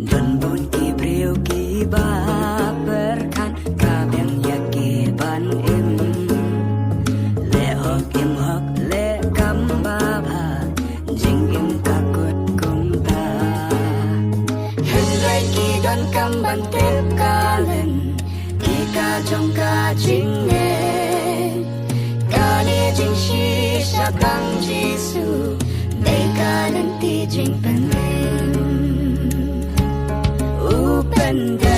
Don bun ki brio ki baperkan kabeng yaki ban im le hok im hok le kam baba jing im takut kum ta hen lai ki don kam ban tep kalen ki ka jong ka jing ne ka ni jing shi sha kang jisu dei ka nan ti jing pen and